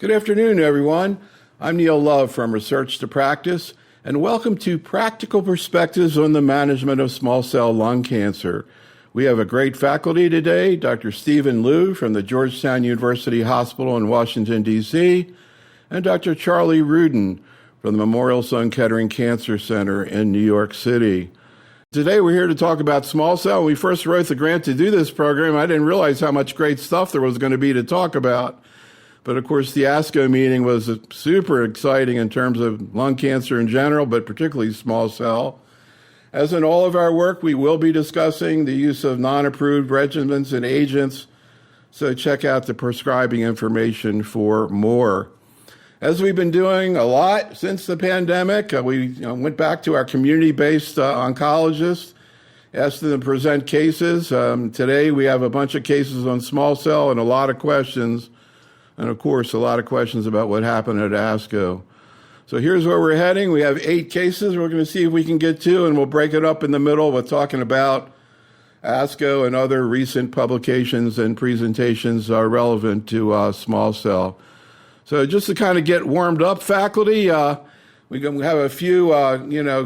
Good afternoon, everyone. I'm Neil Love from Research to Practice, and welcome to Practical Perspectives on the Management of Small Cell Lung Cancer. We have a great faculty today, Dr. Stephen Liu from the Georgetown University Hospital in Washington, D.C., and Dr. Charlie Rudin from the Memorial Sloan Kettering Cancer Center in New York City. Today, we're here to talk about small cell. When we first wrote the grant to do this program, I didn't realize how much great stuff there was going to be to talk about. But of course, the ASCO meeting was super exciting in terms of lung cancer in general, but particularly small cell. As in all of our work, we will be discussing the use of non-approved regimens and agents, so check out the prescribing information for more. As we've been doing a lot since the pandemic, we went back to our community-based oncologists, asked them to present cases. Today, we have a bunch of cases on small cell and a lot of questions. And of course, a lot of questions about what happened at ASCO. So here's where we're heading. We have 8 cases we're going to see if we can get to, and we'll break it up in the middle with talking about ASCO and other recent publications and presentations are relevant to small cell. So just to kind of get warmed up, faculty, we have a few,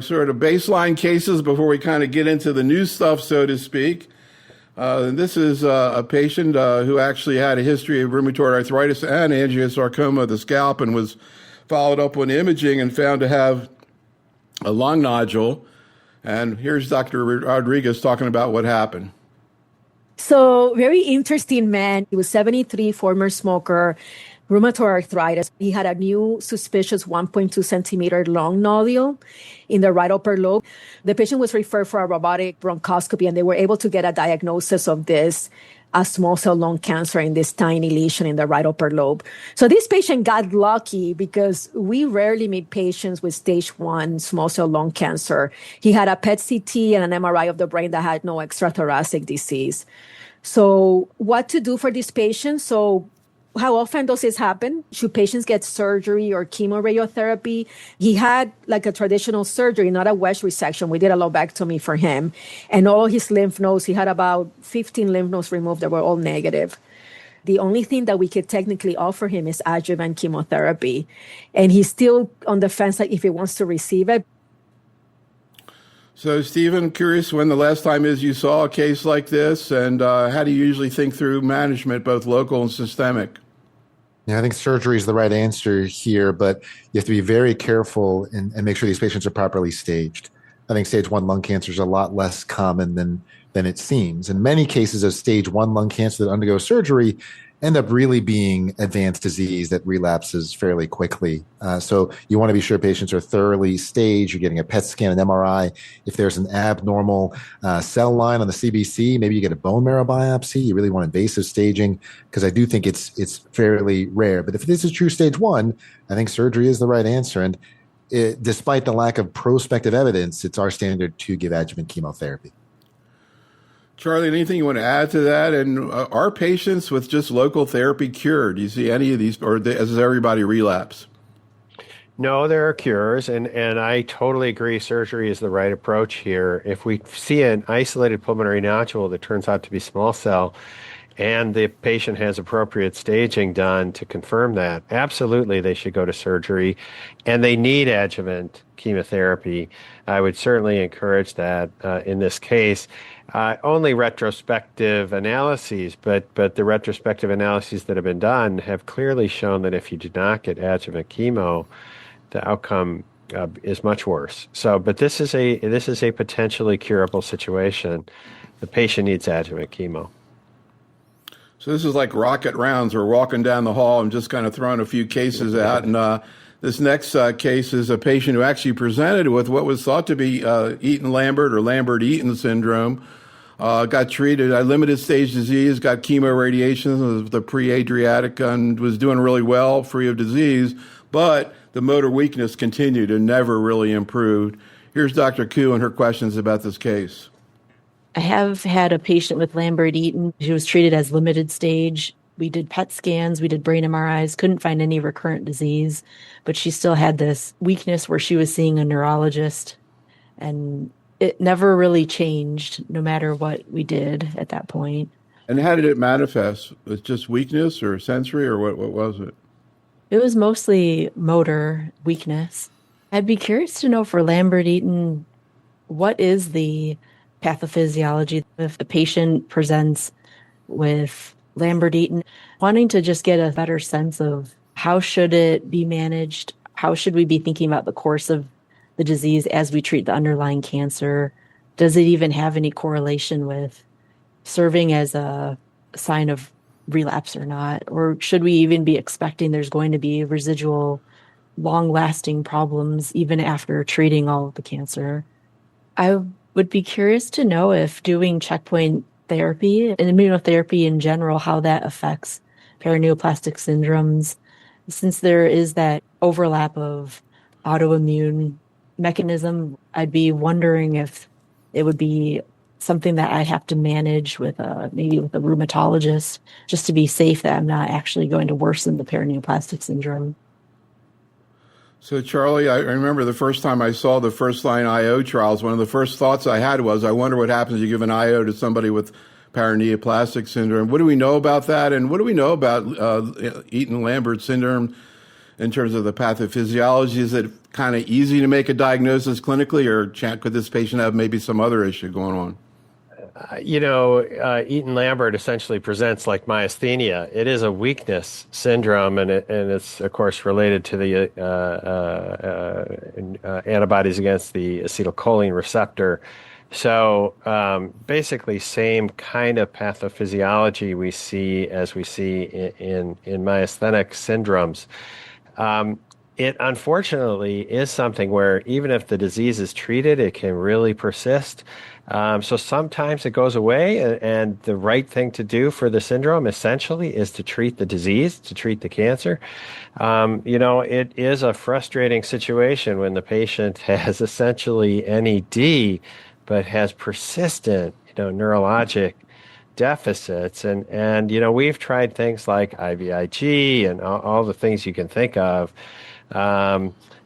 sort of baseline cases before we kind of get into the new stuff, so to speak. This is a patient who actually had a history of rheumatoid arthritis and angiosarcoma of the scalp and was followed up on imaging and found to have a lung nodule. And here's Dr. Rodriguez talking about what happened. So very interesting man. He was 73, former smoker, rheumatoid arthritis. He had a new suspicious 1.2 centimeter lung nodule in the right upper lobe. The patient was referred for a robotic bronchoscopy, and they were able to get a diagnosis of this small cell lung cancer in this tiny lesion in the right upper lobe. So this patient got lucky because we rarely meet patients with stage 1 small cell lung cancer. He had a PET CT and an MRI of the brain that had no extrathoracic disease. So what to do for this patient? So how often does this happen? Should patients get surgery or chemoradiotherapy? He had like a traditional surgery, not a wedge resection. We did a lobectomy for him. And all his lymph nodes, he had about 15 lymph nodes removed that were all negative. The only thing that we could technically offer him is adjuvant chemotherapy. And he's still on the fence like if he wants to receive it. So, Stephen, curious when the last time is you saw a case like this, and how do you usually think through management, both local and systemic? Yeah, I think surgery is the right answer here, but you have to be very careful and make sure these patients are properly staged. I think stage 1 lung cancer is a lot less common than it seems. In many cases of stage 1 lung cancer that undergo surgery end up really being advanced disease that relapses fairly quickly. So you want to be sure patients are thoroughly staged. You're getting a PET scan, an MRI. If there's an abnormal cell line on the CBC, maybe you get a bone marrow biopsy. You really want invasive staging because I do think it's fairly rare. But if this is true stage 1, I think surgery is the right answer. And despite the lack of prospective evidence, it's our standard to give adjuvant chemotherapy. Charlie, anything you want to add to that? And are patients with just local therapy cured? Do you see any of these, or does everybody relapse? No, there are cures, and I totally agree surgery is the right approach here. If we see an isolated pulmonary nodule that turns out to be small cell, and the patient has appropriate staging done to confirm that, absolutely they should go to surgery, and they need adjuvant chemotherapy. I would certainly encourage that in this case. Only retrospective analyses, but the retrospective analyses that have been done have clearly shown that if you do not get adjuvant chemo, the outcome is much worse. So, but this is a potentially curable situation. The patient needs adjuvant chemo. So this is like rocket rounds. We're walking down the hall and just kind of throwing a few cases out. And this next case is a patient who actually presented with what was thought to be Eaton-Lambert or Lambert-Eaton syndrome. Got treated, limited stage disease, got chemoradiation of the pre-Adriatic and was doing really well, free of disease. But the motor weakness continued and never really improved. Here's Dr. Koo and her questions about this case. I have had a patient with Lambert-Eaton. She was treated as limited stage. We did PET scans, we did brain MRIs, couldn't find any recurrent disease, but she still had this weakness where she was seeing a neurologist, and it never really changed no matter what we did at that point. And how did it manifest? Was it just weakness or sensory, or what was it? It was mostly motor weakness. I'd be curious to know for Lambert-Eaton, what is the pathophysiology if the patient presents with Lambert-Eaton, wanting to just get a better sense of how should it be managed? How should we be thinking about the course of the disease as we treat the underlying cancer? Does it even have any correlation with serving as a sign of relapse or not? Or should we even be expecting there's going to be residual long-lasting problems even after treating all of the cancer? I would be curious to know if doing checkpoint therapy and immunotherapy in general, how that affects paraneoplastic syndromes, since there is that overlap of autoimmune mechanism. I'd be wondering if it would be something that I'd have to manage with maybe with a rheumatologist, just to be safe that I'm not actually going to worsen the paraneoplastic syndrome. So, Charlie, I remember the first time I saw the first-line IO trials, one of the first thoughts I had was, I wonder what happens if you give an IO to somebody with paraneoplastic syndrome. What do we know about that? And what do we know about Eaton-Lambert syndrome in terms of the pathophysiology? Is it kind of easy to make a diagnosis clinically, or could this patient have maybe some other issue going on? Eaton-Lambert essentially presents like myasthenia. It is a weakness syndrome, and it's of course related to the antibodies against the acetylcholine receptor. So basically, same kind of pathophysiology we see in myasthenic syndromes. It unfortunately is something where even if the disease is treated, it can really persist. So sometimes it goes away, and the right thing to do for the syndrome essentially is to treat the disease, to treat the cancer. It is a frustrating situation when the patient has essentially NED, but has persistent, neurologic deficits. And we've tried things like IVIG and all the things you can think of.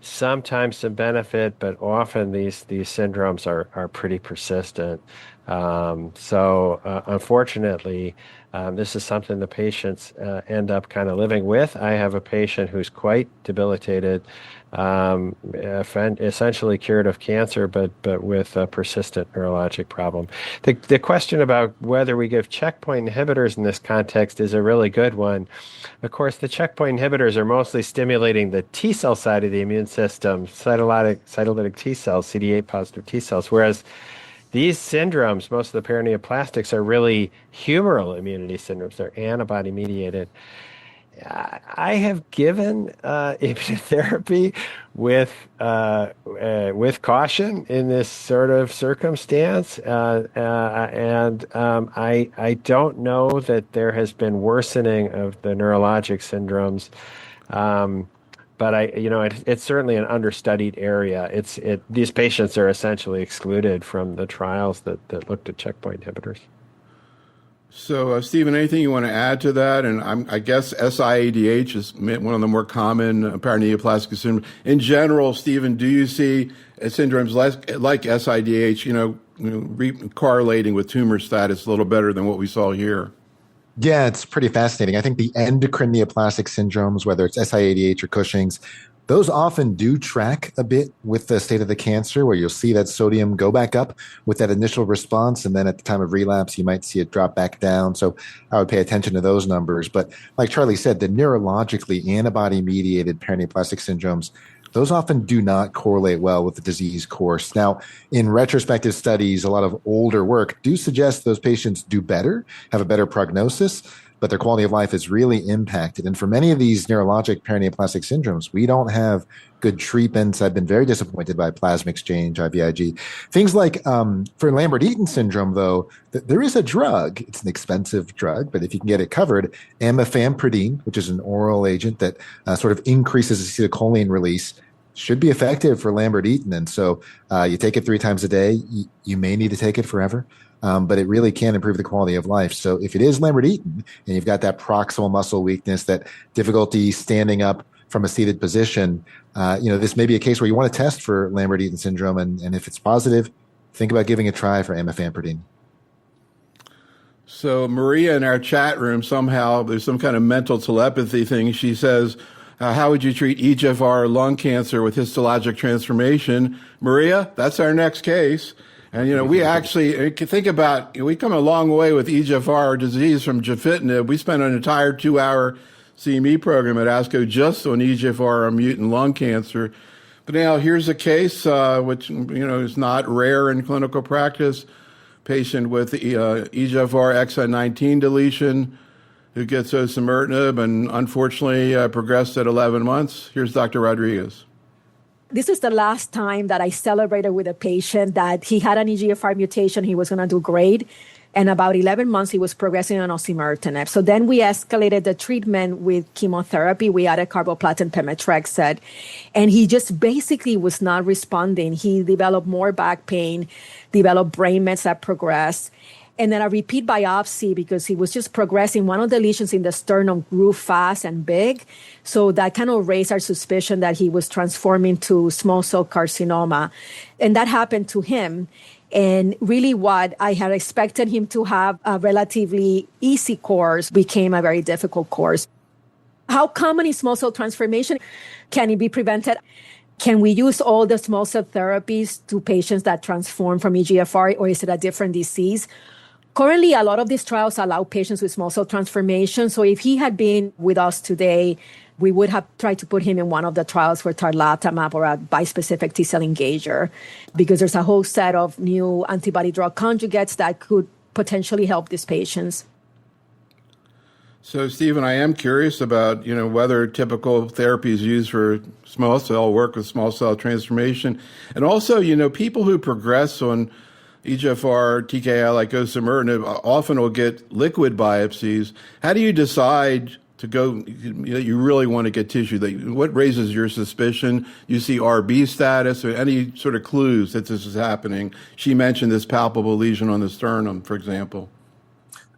Sometimes some benefit, but often these syndromes are pretty persistent. Unfortunately, this is something the patients end up kind of living with. I have a patient who's quite debilitated, essentially cured of cancer, but with a persistent neurologic problem. The question about whether we give checkpoint inhibitors in this context is a really good one. Of course, the checkpoint inhibitors are mostly stimulating the T cell side of the immune system, cytolytic T cells, CD8 positive T cells, whereas these syndromes, most of the paraneoplastics, are really humoral immunity syndromes. They're antibody mediated. I have given immunotherapy with caution in this sort of circumstance, and I don't know that there has been worsening of the neurologic syndromes, but it's certainly an understudied area. These patients are essentially excluded from the trials that looked at checkpoint inhibitors. So, Stephen, anything you want to add to that? And I guess SIADH is one of the more common paraneoplastic syndromes. In general, Stephen, do you see syndromes like SIADH, correlating with tumor status a little better than what we saw here? Yeah, it's pretty fascinating. I think the endocrine neoplastic syndromes, whether it's SIADH or Cushing's, those often do track a bit with the state of the cancer, where you'll see that sodium go back up with that initial response, and then at the time of relapse, you might see it drop back down. So I would pay attention to those numbers. But like Charlie said, the neurologically antibody-mediated paraneoplastic syndromes, those often do not correlate well with the disease course. Now, in retrospective studies, a lot of older work do suggest those patients do better, have a better prognosis, but their quality of life is really impacted. And for many of these neurologic paraneoplastic syndromes, we don't have good treatments. I've been very disappointed by plasma exchange, IVIG. Things like for Lambert-Eaton syndrome, though, there is a drug. It's an expensive drug, but if you can get it covered, amifampridine, which is an oral agent that sort of increases acetylcholine release, should be effective for Lambert-Eaton. And so you take it 3 times a day. You may need to take it forever. But it really can improve the quality of life. So if it is Lambert-Eaton and you've got that proximal muscle weakness, that difficulty standing up from a seated position, this may be a case where you want to test for Lambert-Eaton syndrome. And if it's positive, think about giving a try for amifampridine. So Maria in our chat room, somehow there's some kind of mental telepathy thing. She says, How would you treat EGFR lung cancer with histologic transformation? Maria, that's our next case. And, we actually think about, we come a long way with EGFR disease from gefitinib. We spent an entire 2-hour CME program at ASCO just on EGFR mutant lung cancer. But now here's a case which, is not rare in clinical practice. Patient with EGFR exon 19 deletion who gets osimertinib and unfortunately progressed at 11 months. Here's Dr. Rodriguez. This is the last time that I celebrated with a patient that he had an EGFR mutation. He was going to do great. And about 11 months, he was progressing on osimertinib. So then we escalated the treatment with chemotherapy. We added carboplatin pemetrexed. And he just basically was not responding. He developed more back pain, developed brain mets that progressed. And then a repeat biopsy, because he was just progressing. One of the lesions in the sternum grew fast and big. So that kind of raised our suspicion that he was transforming to small cell carcinoma. And that happened to him. And really what I had expected him to have a relatively easy course became a very difficult course. How common is small cell transformation? Can it be prevented? Can we use all the small cell therapies to patients that transform from EGFR, or is it a different disease? Currently, a lot of these trials allow patients with small cell transformation. So if he had been with us today, we would have tried to put him in one of the trials for tarlatamab or a bispecific T-cell engager, because there's a whole set of new antibody drug conjugates that could potentially help these patients. So, Stephen, I am curious about, whether typical therapies used for small cell work with small cell transformation. And also, people who progress on EGFR TKI like osimertinib often will get liquid biopsies. How do you decide to go, you really want to get tissue? What raises your suspicion? You see RB status or any sort of clues that this is happening? She mentioned this palpable lesion on the sternum, for example.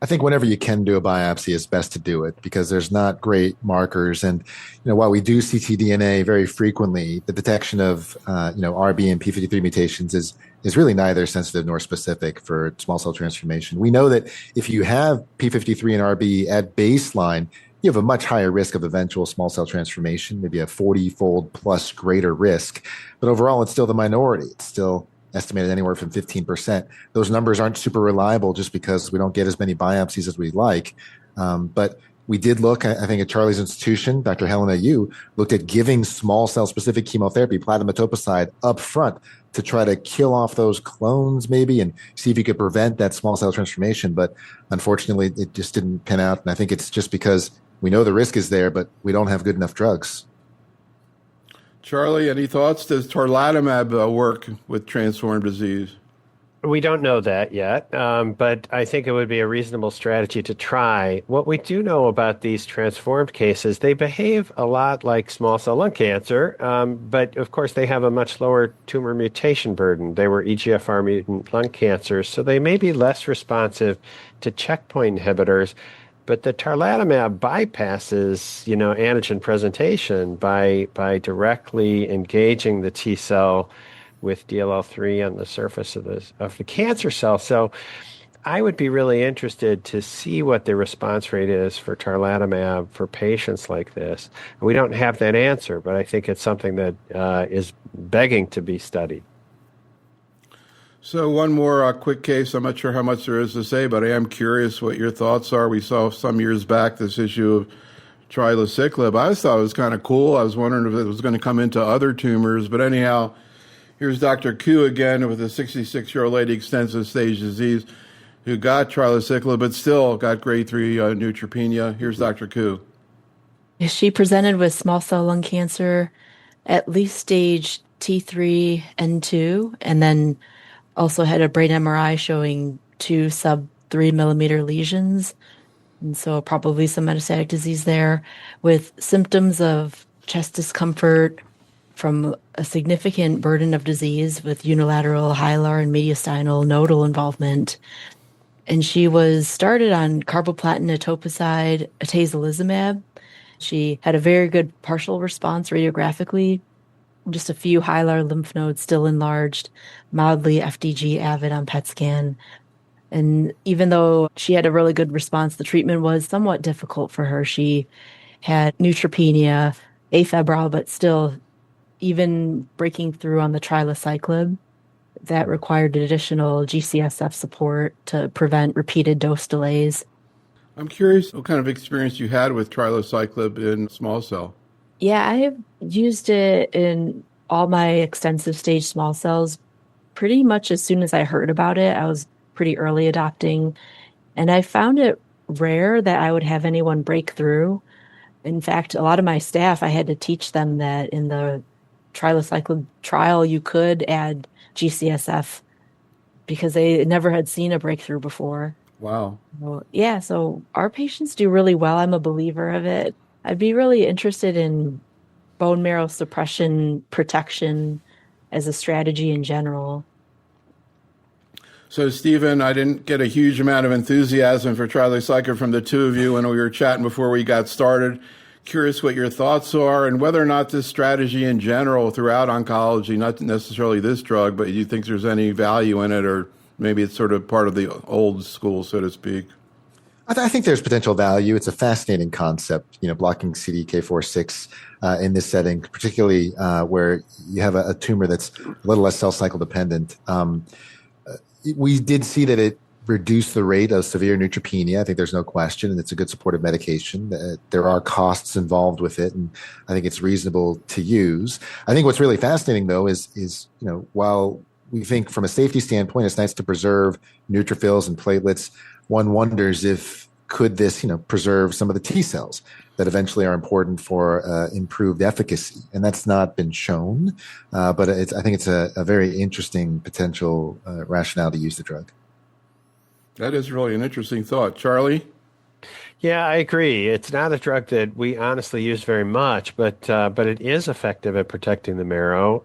I think whenever you can do a biopsy, it's best to do it because there's not great markers. And, while we do ctDNA very frequently, the detection of, RB and P53 mutations is really neither sensitive nor specific for small cell transformation. We know that if you have P53 and RB at baseline, you have a much higher risk of eventual small cell transformation, maybe a 40-fold plus greater risk. But overall, it's still the minority. It's still estimated anywhere from 15%. Those numbers aren't super reliable just because we don't get as many biopsies as we'd like. But we did look, I think, at Charlie's institution. Dr. Helena Yu looked at giving small cell specific chemotherapy, platinum etoposide, up front to try to kill off those clones maybe and see if you could prevent that small cell transformation. But unfortunately, it just didn't pan out. And I think it's just because we know the risk is there, but we don't have good enough drugs. Charlie, any thoughts? Does tarlatamab work with transformed disease? We don't know that yet, but I think it would be a reasonable strategy to try. What we do know about these transformed cases, they behave a lot like small cell lung cancer, but of course they have a much lower tumor mutation burden. They were EGFR mutant lung cancers, so they may be less responsive to checkpoint inhibitors. But the tarlatamab bypasses, antigen presentation by directly engaging the T cell with DLL3 on the surface of the cancer cell. So I would be really interested to see what the response rate is for tarlatamab for patients like this. We don't have that answer, but I think it's something that is begging to be studied. So one more quick case. I'm not sure how much there is to say, but I am curious what your thoughts are. We saw some years back this issue of trilaciclib. I thought it was kind of cool. I was wondering if it was going to come into other tumors. But anyhow, here's Dr. Koo again with a 66-year-old lady, extensive stage disease, who got trilaciclib but still got grade 3 neutropenia. Here's Dr. Koo. She presented with small cell lung cancer, at least stage T3 and 2, and then also had a brain MRI showing 2 sub 3 millimeter lesions. And so probably some metastatic disease there with symptoms of chest discomfort from a significant burden of disease with unilateral hilar and mediastinal nodal involvement. And she was started on carboplatin etoposide, atezolizumab. She had a very good partial response radiographically, just a few hilar lymph nodes still enlarged, mildly FDG avid on PET scan. And even though she had a really good response, the treatment was somewhat difficult for her. She had neutropenia, afebrile, but still, even breaking through on the trilaciclib, that required additional GCSF support to prevent repeated dose delays. I'm curious what kind of experience you had with trilaciclib in small cell. Yeah, I have used it in all my extensive stage small cells pretty much as soon as I heard about it. I was pretty early adopting, and I found it rare that I would have anyone break through. In fact, a lot of my staff, I had to teach them that in the trilaciclib trial, you could add GCSF because they never had seen a breakthrough before. Wow. So, yeah, so our patients do really well. I'm a believer of it. I'd be really interested in bone marrow suppression protection as a strategy in general. So, Stephen, I didn't get a huge amount of enthusiasm for trilaciclib from the two of you when we were chatting before we got started. Curious what your thoughts are and whether or not this strategy in general throughout oncology, not necessarily this drug, but you think there's any value in it, or maybe it's sort of part of the old school, so to speak. I think there's potential value. It's a fascinating concept, blocking CDK4/6 in this setting, particularly where you have a tumor that's a little less cell cycle dependent. We did see that it reduced the rate of severe neutropenia. I think there's no question, and it's a good supportive medication. There are costs involved with it, and I think it's reasonable to use. I think what's really fascinating, though, is while we think from a safety standpoint, it's nice to preserve neutrophils and platelets, one wonders if could this, preserve some of the T cells that eventually are important for improved efficacy, and that's not been shown. But I think it's a very interesting potential rationale to use the drug. That is really an interesting thought. Charlie? Yeah, I agree. It's not a drug that we honestly use very much, but it is effective at protecting the marrow.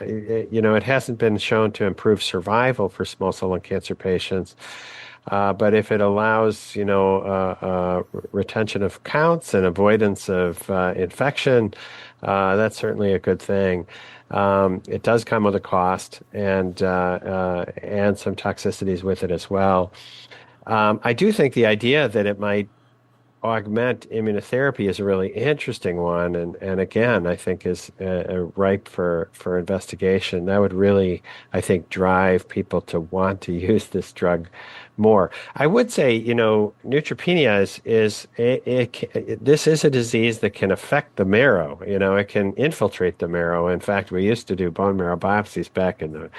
It hasn't been shown to improve survival for small cell lung cancer patients, but if it allows, retention of counts and avoidance of infection, that's certainly a good thing. It does come with a cost and some toxicities with it as well. I do think the idea that it might augment immunotherapy is a really interesting one, and again, I think is ripe for investigation. That would really, I think, drive people to want to use this drug more. I would say, neutropenia this is a disease that can affect the marrow. It can infiltrate the marrow. In fact, we used to do bone marrow biopsies back in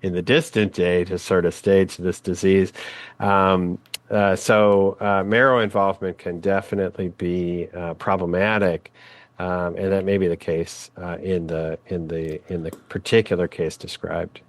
the distant day to sort of stage this disease. So marrow involvement can definitely be problematic, and that may be the case in the particular case described.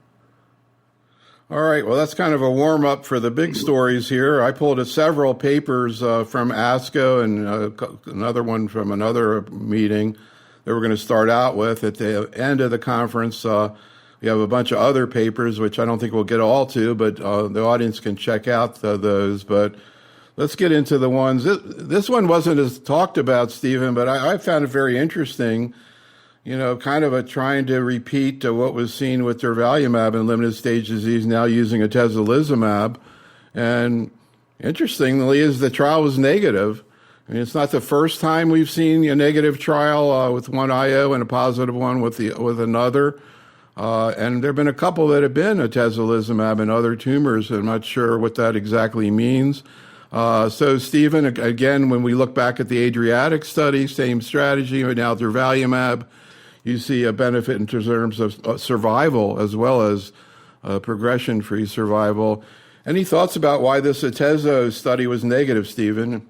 All right. Well, that's kind of a warm up for the big stories here. I pulled several papers from ASCO and another one from another meeting that we're going to start out with. At the end of the conference, we have a bunch of other papers, which I don't think we'll get all to, but the audience can check out those. But let's get into the ones. This one wasn't as talked about, Stephen, but I found it very interesting. Kind of trying to repeat what was seen with durvalumab in limited stage disease, now using atezolizumab. And interestingly, the trial was negative. I mean, it's not the first time we've seen a negative trial with one IO and a positive one with another. And there have been a couple that have been atezolizumab in other tumors. I'm not sure what that exactly means. So, Stephen, again, when we look back at the Adriatic study, same strategy, but now durvalumab, you see a benefit in terms of survival as well as progression-free survival. Any thoughts about why this atezo study was negative, Stephen?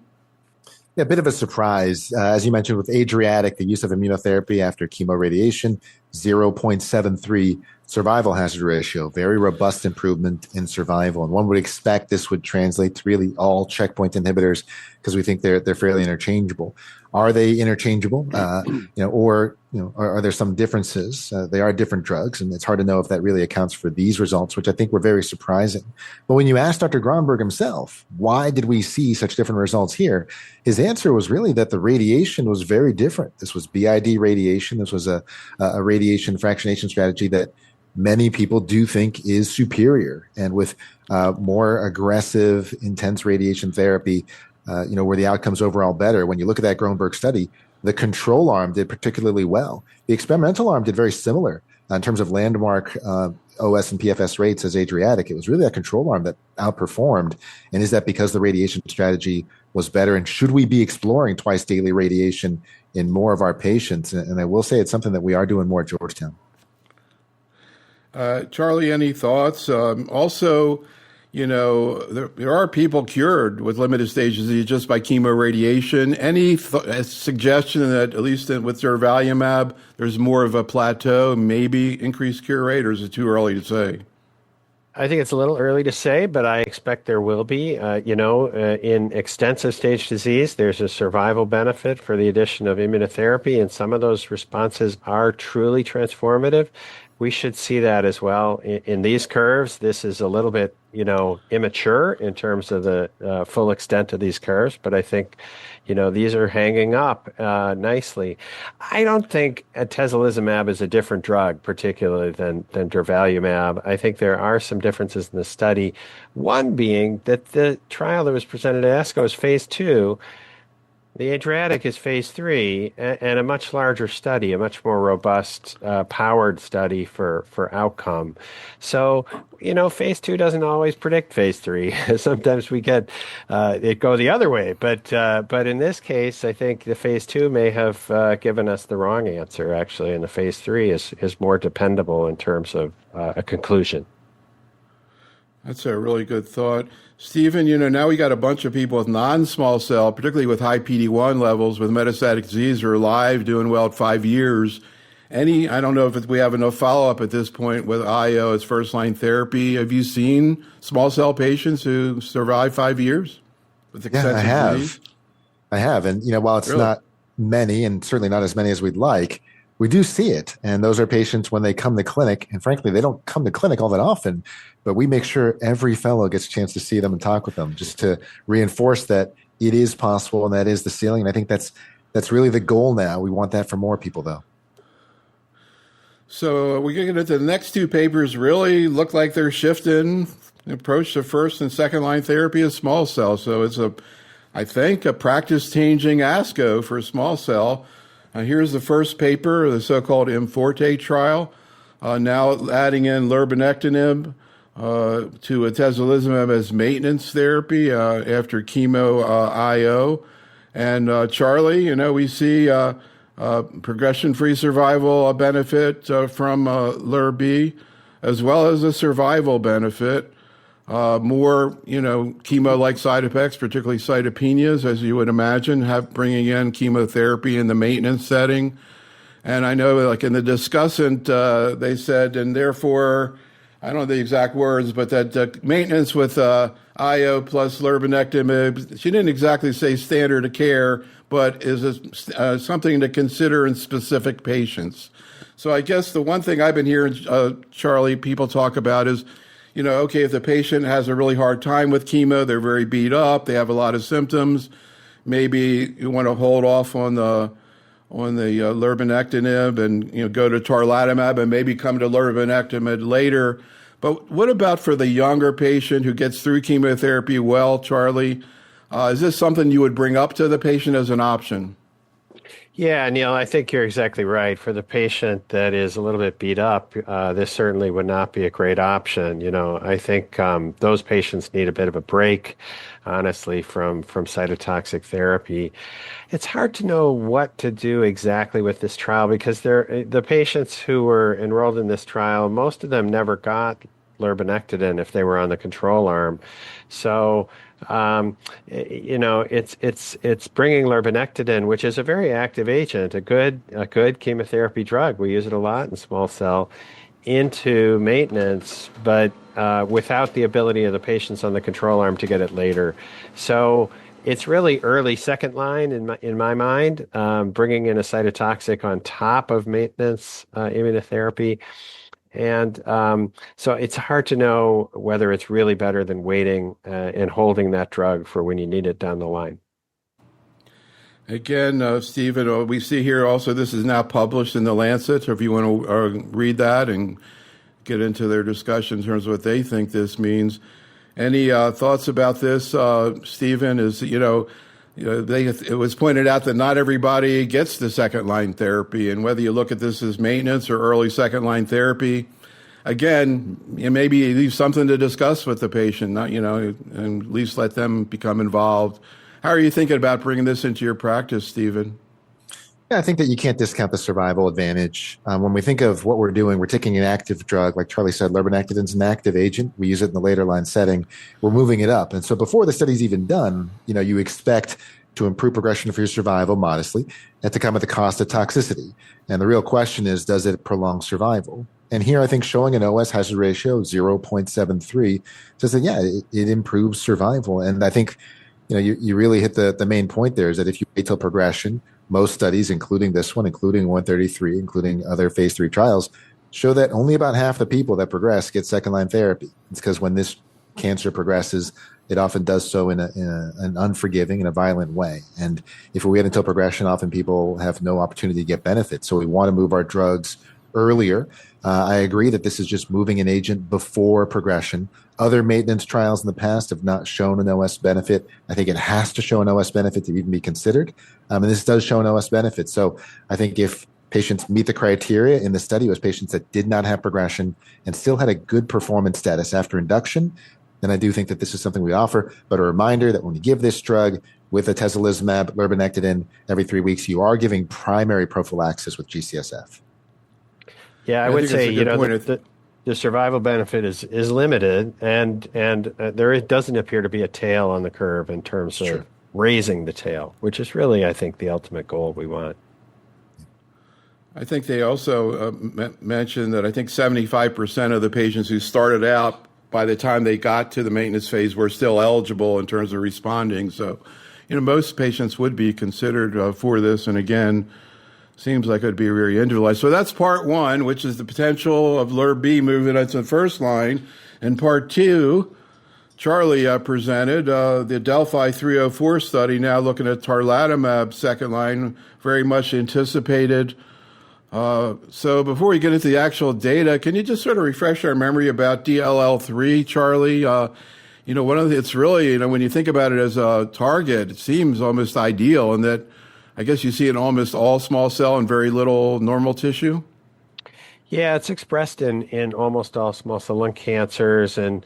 Yeah, a bit of a surprise. As you mentioned, with Adriatic, the use of immunotherapy after chemoradiation, 0.73 survival hazard ratio, very robust improvement in survival. And one would expect this would translate to really all checkpoint inhibitors because we think they're fairly interchangeable. Are they interchangeable? Or are there some differences? They are different drugs, and it's hard to know if that really accounts for these results, which I think were very surprising. But when you asked Dr. Gronberg himself, why did we see such different results here? His answer was really that the radiation was very different. This was BID radiation. This was a radiation fractionation strategy that many people do think is superior. And with more aggressive, intense radiation therapy, where the outcome's overall better. When you look at that Gronberg study, The control arm did particularly well. The experimental arm did very similar in terms of landmark OS and PFS rates as Adriatic. It was really that control arm that outperformed. And is that because the radiation strategy was better? And should we be exploring twice daily radiation in more of our patients? And I will say it's something that we are doing more at Georgetown. Charlie, any thoughts? Also, there are people cured with limited stage disease just by chemoradiation. Any suggestion that, at least with durvalumab, there's more of a plateau, maybe increased cure rate, or is it too early to say? I think it's a little early to say, but I expect there will be. In extensive stage disease, there's a survival benefit for the addition of immunotherapy, and some of those responses are truly transformative. We should see that as well in these curves. This is a little bit, immature in terms of the full extent of these curves, but I think, these are hanging up nicely. I don't think atezolizumab is a different drug, particularly than durvalumab. I think there are some differences in the study. One being that the trial that was presented at ASCO is phase 2. The Adriatic is phase 3 and a much larger study, a much more robust, powered study for outcome. So, phase 2 doesn't always predict phase 3. Sometimes we get it go the other way. But in this case, I think the phase 2 may have given us the wrong answer, actually, and the phase 3 is more dependable in terms of a conclusion. That's a really good thought. Stephen, now we got a bunch of people with non-small cell, particularly with high PD-1 levels with metastatic disease, are alive, doing well at 5 years. I don't know if we have enough follow-up at this point with IO as first-line therapy. Have you seen small cell patients who survive 5 years with extensive disease? I have. And, while it's not many, and certainly not as many as we'd like, we do see it. And those are patients when they come to clinic, and frankly, they don't come to clinic all that often, but we make sure every fellow gets a chance to see them and talk with them just to reinforce that it is possible and that is the ceiling. And I think that's really the goal now. We want that for more people, though. So we're going to get into the next two papers really look like they're shifting the approach to first and second line therapy of small cell. So it's I think, a practice-changing ASCO for small cell. Here's the first paper, the so-called IMforte trial, now adding in lurbinectinib to atezolizumab as maintenance therapy after chemo IO. And Charlie, we see progression-free survival benefit from LURB, as well as a survival benefit. More, chemo-like side effects, particularly cytopenias, as you would imagine, bringing in chemotherapy in the maintenance setting. And I know, like in the discussant, they said, and therefore, I don't know the exact words, but that maintenance with IO plus lurbinectinib, she didn't exactly say standard of care, but is something to consider in specific patients. So I guess the one thing I've been hearing, Charlie, people talk about is, okay, if the patient has a really hard time with chemo, they're very beat up, they have a lot of symptoms, maybe you want to hold off on the lurbinectinib and go to tarlatamab and maybe come to lurbinectinib later. But what about for the younger patient who gets through chemotherapy well, Charlie? Is this something you would bring up to the patient as an option? Yeah, Neil, I think you're exactly right. For the patient that is a little bit beat up, this certainly would not be a great option. I think those patients need a bit of a break, honestly, from cytotoxic therapy. It's hard to know what to do exactly with this trial because the patients who were enrolled in this trial, most of them never got lurbinectedin if they were on the control arm. So it's bringing lurbinectedin, which is a very active agent, a good chemotherapy drug. We use it a lot in small cell, into maintenance, but without the ability of the patients on the control arm to get it later. So it's really early second line in my mind, bringing in a cytotoxic on top of maintenance immunotherapy. And so it's hard to know whether it's really better than waiting and holding that drug for when you need it down the line. Again, Stephen, we see here also this is now published in The Lancet. So if you want to read that and get into their discussion in terms of what they think this means. Any thoughts about this, Stephen? Is, it was pointed out that not everybody gets the second line therapy, and whether you look at this as maintenance or early second line therapy, again, maybe leave something to discuss with the patient, not, and at least let them become involved. How are you thinking about bringing this into your practice, Stephen? Yeah, I think that you can't discount the survival advantage. When we think of what we're doing, we're taking an active drug, like Charlie said, lurbinectidine is an active agent. We use it in the later line setting. We're moving it up. And so before the study's even done, you expect to improve progression-free survival modestly and to come at the cost of toxicity. And the real question is, does it prolong survival? And here I think showing an OS hazard ratio of 0.73 says that, yeah, it improves survival. And I think, you really hit the main point there is that if you wait till progression, most studies, including this one, including 133, including other phase 3 trials, show that only about half the people that progress get second-line therapy. It's because when this cancer progresses, it often does so in an unforgiving and a violent way. And if we wait until progression, often people have no opportunity to get benefit. So we want to move our drugs earlier. I agree that this is just moving an agent before progression. Other maintenance trials in the past have not shown an OS benefit. I think it has to show an OS benefit to even be considered. And this does show an OS benefit. So I think if patients meet the criteria in the study, it was patients that did not have progression and still had a good performance status after induction, then I do think that this is something we offer. But a reminder that when you give this drug with atezolizumab, lurbinectidine every 3 weeks, you are giving primary prophylaxis with G-CSF. Yeah, I would say, the survival benefit is limited, and there doesn't appear to be a tail on the curve in terms of raising the tail, which is really, I think, the ultimate goal we want. I think they also mentioned that I think 75% of the patients who started out by the time they got to the maintenance phase were still eligible in terms of responding. So, most patients would be considered for this. And again, seems like it would be very individualized. So that's part one, which is the potential of LIRB moving into the first line. And part two, Charlie presented the Delphi 304 study, now looking at tarlatamab second line, very much anticipated. So before we get into the actual data, can you just sort of refresh our memory about DLL3, Charlie? It's really, when you think about it as a target, it seems almost ideal in that I guess you see it in almost all small cell and very little normal tissue. Yeah, it's expressed in almost all small cell lung cancers, and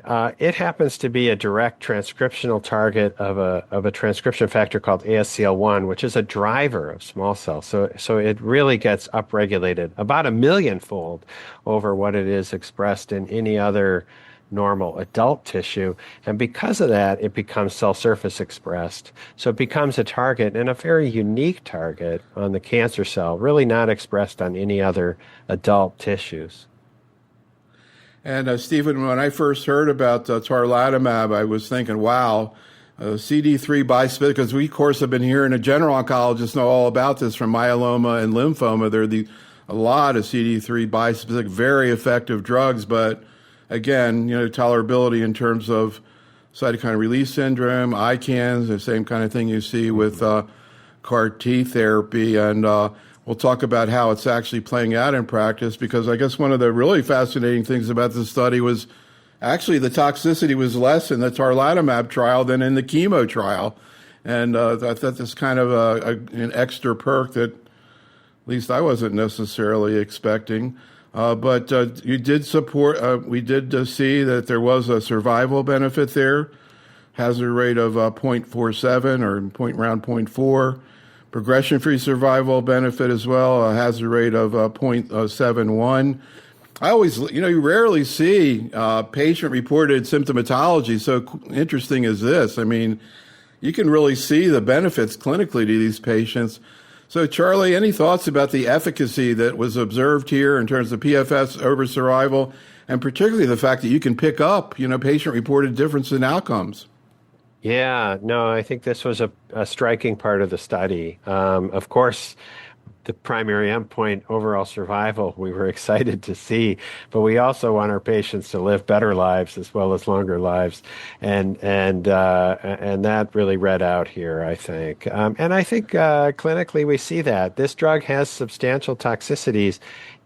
it happens to be a direct transcriptional target of a transcription factor called ASCL1, which is a driver of small cells. So it really gets upregulated about 1 million-fold over what it is expressed in any other normal adult tissue. And because of that, it becomes cell surface expressed. So it becomes a target, and a very unique target on the cancer cell, really not expressed on any other adult tissues. And Stephen, when I first heard about tarlatamab, I was thinking, wow, CD3 bispecific, because we, of course, have been hearing a general oncologist know all about this from myeloma and lymphoma. There are a lot of CD3 bispecific, very effective drugs, but again, tolerability in terms of cytokine release syndrome, ICANS, the same kind of thing you see with CAR T therapy. And we'll talk about how it's actually playing out in practice, because I guess one of the really fascinating things about this study was actually the toxicity was less in the tarlatamab trial than in the chemo trial. And I thought that's kind of an extra perk that at least I wasn't necessarily expecting. But you did support, we did see that there was a survival benefit there, hazard rate of 0.47 or around 0.4, progression-free survival benefit as well, a hazard rate of 0.71. I always, you rarely see patient-reported symptomatology so interesting as this. I mean, you can really see the benefits clinically to these patients. So, Charlie, any thoughts about the efficacy that was observed here in terms of PFS over survival, and particularly the fact that you can pick up, patient-reported difference in outcomes? Yeah, no, I think this was a striking part of the study. Of course, the primary endpoint, overall survival, we were excited to see, but we also want our patients to live better lives as well as longer lives, and that really read out here, I think. And I think clinically we see that this drug has substantial toxicities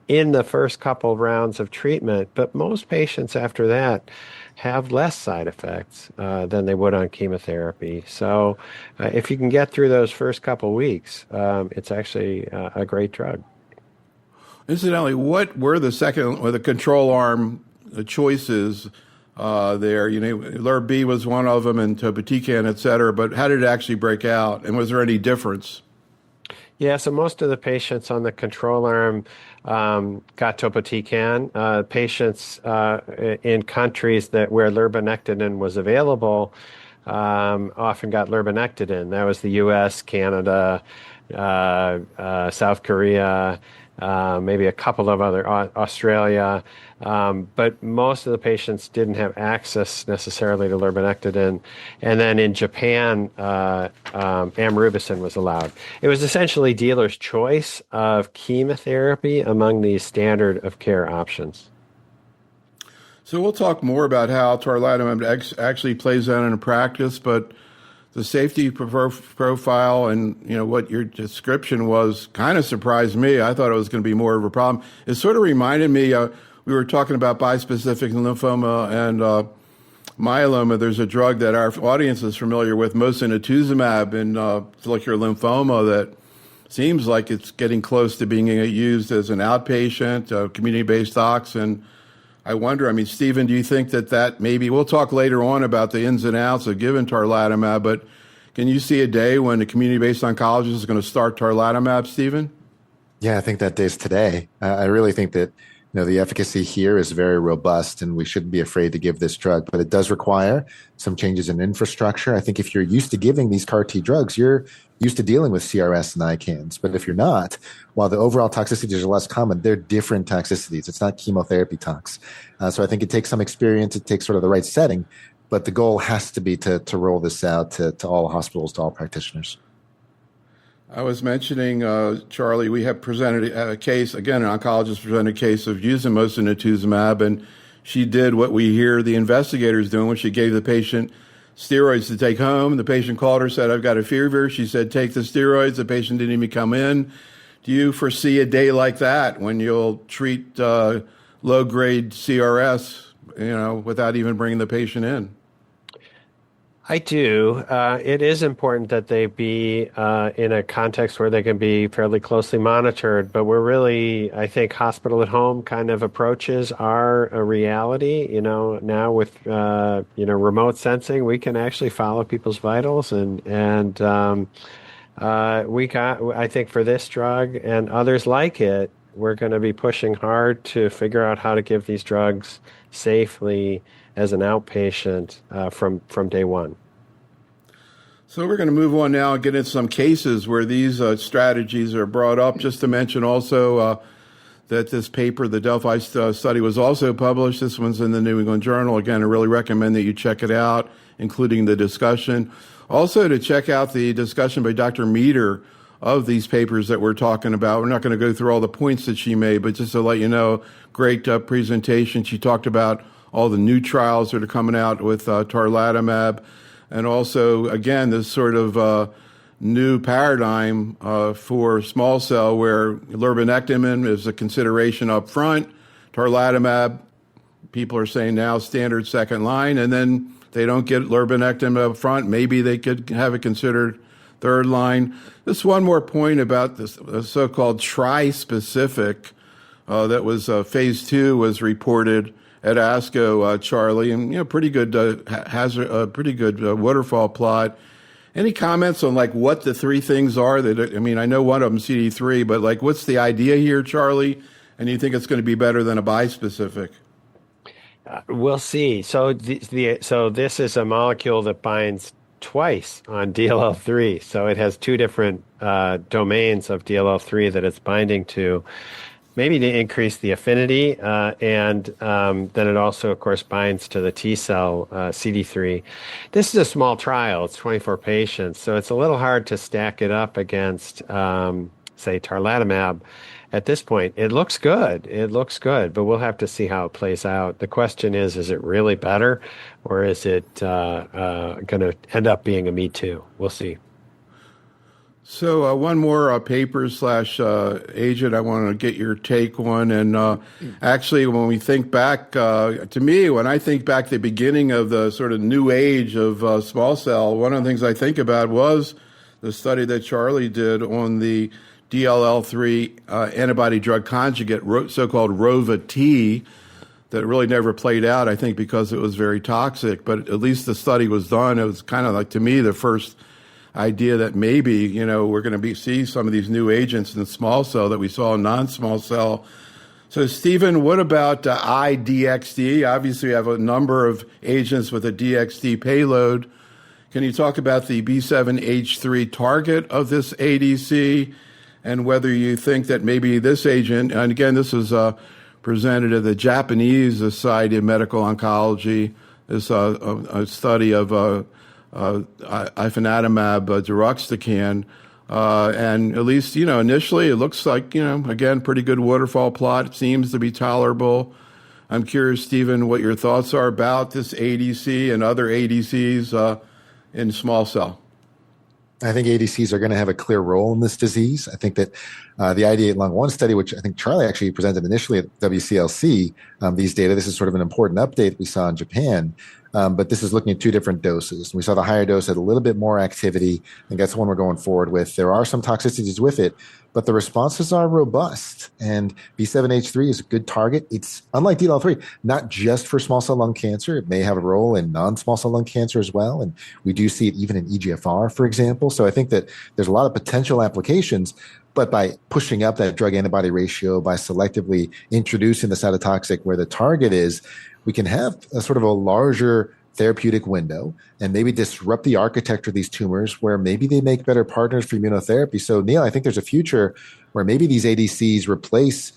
in the first couple rounds of treatment, but most patients after that have less side effects than they would on chemotherapy. So if you can get through those first couple weeks, it's actually a great drug. Incidentally, what were the second or the control arm choices there? You know, LIRB was one of them, and topotecan, et cetera. But how did it actually break out, and was there any difference? Yeah, so most of the patients on the control arm got topotecan. Patients in countries where lurbinectedin was available often got lurbinectedin. That was the U.S., Canada, South Korea, maybe a couple of other, Australia. But most of the patients didn't have access necessarily to lurbinectedin. And then in Japan, amrubicin was allowed. It was essentially dealer's choice of chemotherapy among these standard of care options. So we'll talk more about how tarlatamab actually plays out in practice, but the safety profile and, you know, what your description was kind of surprised me. I thought it was going to be more of a problem. It sort of reminded me, we were talking about bispecific lymphoma and myeloma. There's a drug that our audience is familiar with, mosunetuzumab, in follicular lymphoma, that seems like it's getting close to being used as an outpatient, community-based docs. And I wonder, I mean, Stephen, do you think that maybe, we'll talk later on about the ins and outs of giving tarlatamab, but can you see a day when a community-based oncologist is going to start tarlatamab, Stephen? Yeah, I think that day's today. I really think that, you know, the efficacy here is very robust, and we shouldn't be afraid to give this drug, but it does require some changes in infrastructure. I think if you're used to giving these CAR T drugs, you're used to dealing with CRS and ICANS. But if you're not, while the overall toxicities are less common, they're different toxicities. It's not chemotherapy tox. So I think it takes some experience. It takes sort of the right setting, but the goal has to be to roll this out to all hospitals, to all practitioners. I was mentioning, Charlie, we have presented a case, again, an oncologist presented a case of using mosunetuzumab, and she did what we hear the investigators doing when she gave the patient steroids to take home. The patient called her, said, I've got a fever. She said, take the steroids. The patient didn't even come in. Do you foresee a day like that when you'll treat low-grade CRS, you know, without even bringing the patient in? I do. It is important that they be in a context where they can be fairly closely monitored, but we're really, I think, hospital at home kind of approaches are a reality. You know, now with, remote sensing, we can actually follow people's vitals and I think for this drug and others like it, we're going to be pushing hard to figure out how to give these drugs safely as an outpatient from day one. So we're going to move on now and get into some cases where these strategies are brought up. Just to mention also that this paper, the Delphi study, was also published. This one's in the New England Journal. Again, I really recommend that you check it out, including the discussion. Also to check out the discussion by Dr. Meter of these papers that we're talking about. We're not going to go through all the points that she made, but just to let you know, great presentation. She talked about all the new trials that are coming out with tarlatamab, and also, again, this sort of new paradigm for small cell where lurbinectedin is a consideration up front. Tarlatamab, people are saying now standard second line, and then they don't get lurbinectedin up front. Maybe they could have it considered third line. Just one more point about this so-called tri-specific that was phase 2 was reported at ASCO, Charlie, and pretty good pretty good waterfall plot. Any comments on like what the three things are? That I know one of them CD3, but like what's the idea here, Charlie? And you think it's going to be better than a bispecific? We'll see. So so this is a molecule that binds twice on DLL3. So it has two different domains of DLL3 that it's binding to. Maybe to increase the affinity, and then it also, of course, binds to the T cell CD3. This is a small trial. It's 24 patients, so it's a little hard to stack it up against, say, tarlatamab. At this point, it looks good, but we'll have to see how it plays out. The question is it really better, or is it going to end up being a me too? We'll see. So one more paper slash agent I want to get your take on. And actually, when we think back, to me, when I think back the beginning of the sort of new age of small cell, one of the things I think about was the study that Charlie did on the DLL3 antibody drug conjugate, so-called ROVA-T, that really never played out, I think, because it was very toxic. But at least the study was done. It was kind of like, to me, the first idea that maybe, we're going to see some of these new agents in small cell that we saw in non-small cell. So, Stephen, what about IDXD? Obviously, we have a number of agents with a DXD payload. Can you talk about the B7H3 target of this ADC and whether you think that maybe this agent, and again, this was presented at the Japanese Society of Medical Oncology, this a study of ifinatamab deruxtecan, and at least, initially it looks like, again, pretty good waterfall plot. It seems to be tolerable. I'm curious, Stephen, what your thoughts are about this ADC and other ADCs in small cell. I think ADCs are going to have a clear role in this disease. I think that the ID8 Lung 1 study, which I think Charlie actually presented initially at WCLC, these data, this is sort of an important update we saw in Japan. But this is looking at two different doses. We saw the higher dose had a little bit more activity. I think that's the one we're going forward with. There are some toxicities with it, but the responses are robust. And B7H3 is a good target. It's, unlike DLL3, not just for small cell lung cancer. It may have a role in non-small cell lung cancer as well. And we do see it even in EGFR, for example. So I think that there's a lot of potential applications. But by pushing up that drug antibody ratio, by selectively introducing the cytotoxic where the target is, we can have a sort of a larger therapeutic window and maybe disrupt the architecture of these tumors where maybe they make better partners for immunotherapy. So, Neil, I think there's a future where maybe these ADCs replace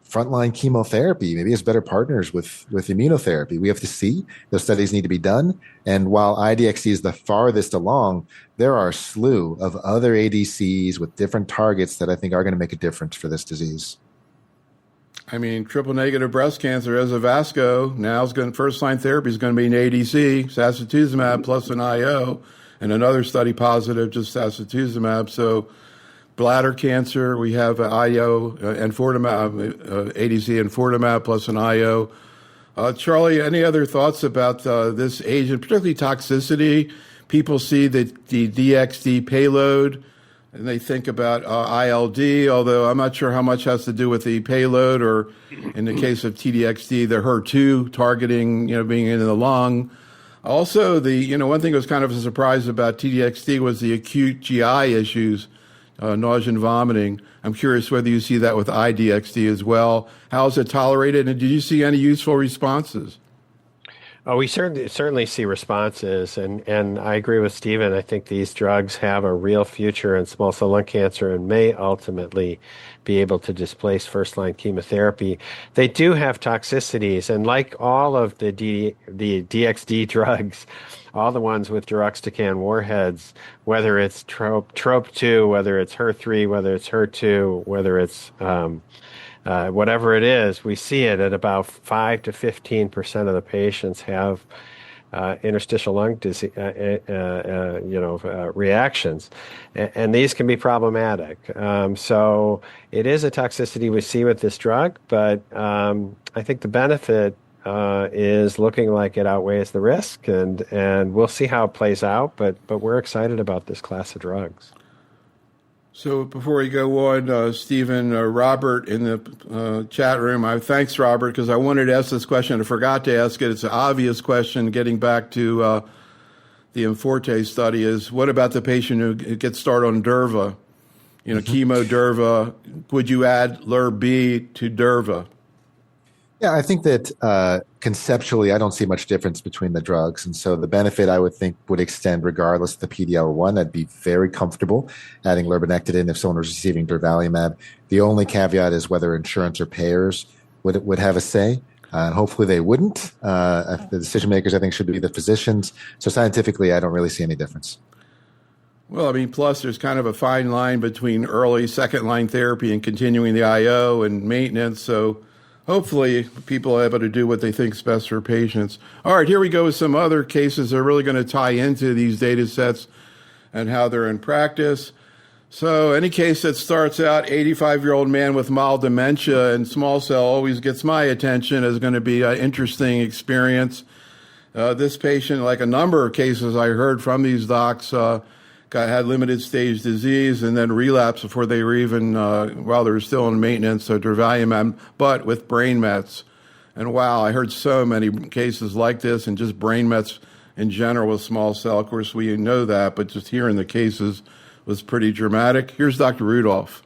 frontline chemotherapy, maybe as better partners with immunotherapy. We have to see. Those studies need to be done. And while IDXD is the farthest along, there are a slew of other ADCs with different targets that I think are going to make a difference for this disease. I mean, triple negative breast cancer as a Vasco, first line therapy is going to be an ADC, sacituzumab plus an IO, and another study positive, just sacituzumab. So bladder cancer, we have IO and enfortumab, ADC and enfortumab plus an IO. Charlie, any other thoughts about this agent, particularly toxicity? People see the DXD payload, and they think about ILD, although I'm not sure how much has to do with the payload or, in the case of TDXD, the HER2 targeting, being in the lung. Also, one thing that was kind of a surprise about TDXD was the acute GI issues, nausea and vomiting. I'm curious whether you see that with IDXD as well. How is it tolerated, and did you see any useful responses? Oh, we certainly see responses, and I agree with Stephen. I think these drugs have a real future in small cell lung cancer and may ultimately be able to displace first-line chemotherapy. They do have toxicities, and like all of the DXD drugs, all the ones with deruxtecan warheads, whether it's TROP2, whether it's HER3, whether it's HER2, whether it's whatever it is, we see it at about 5 to 15% of the patients have interstitial lung disease, reactions, and these can be problematic. So it is a toxicity we see with this drug, but I think the benefit is looking like it outweighs the risk, and we'll see how it plays out. But we're excited about this class of drugs. So before we go on, Stephen, Robert in the chat room, thanks, Robert, because I wanted to ask this question. I forgot to ask it. It's an obvious question. Getting back to the Inforte study is, what about the patient who gets started on Durva? Chemo Durva. Would you add LIRB to Durva? Yeah, I think that conceptually, I don't see much difference between the drugs. And so the benefit, I would think, would extend regardless of the PD-L1. I'd be very comfortable adding lurbinectedin if someone was receiving durvalumab. The only caveat is whether insurance or payers would have a say. And hopefully they wouldn't. The decision makers, I think, should be the physicians. So scientifically, I don't really see any difference. Well, plus there's kind of a fine line between early second-line therapy and continuing the IO and maintenance. So hopefully people are able to do what they think is best for patients. All right, here we go with some other cases that are really going to tie into these data sets and how they're in practice. So any case that starts out 85-year-old man with mild dementia and small cell always gets my attention as going to be an interesting experience. This patient, like a number of cases I heard from these docs, had limited stage disease and then relapsed before they were even, while they were still in maintenance, so durvalumab, but with brain mets. And wow, I heard so many cases like this and just brain mets in general with small cell. Of course, we know that, but just hearing the cases was pretty dramatic. Here's Dr. Rudolph.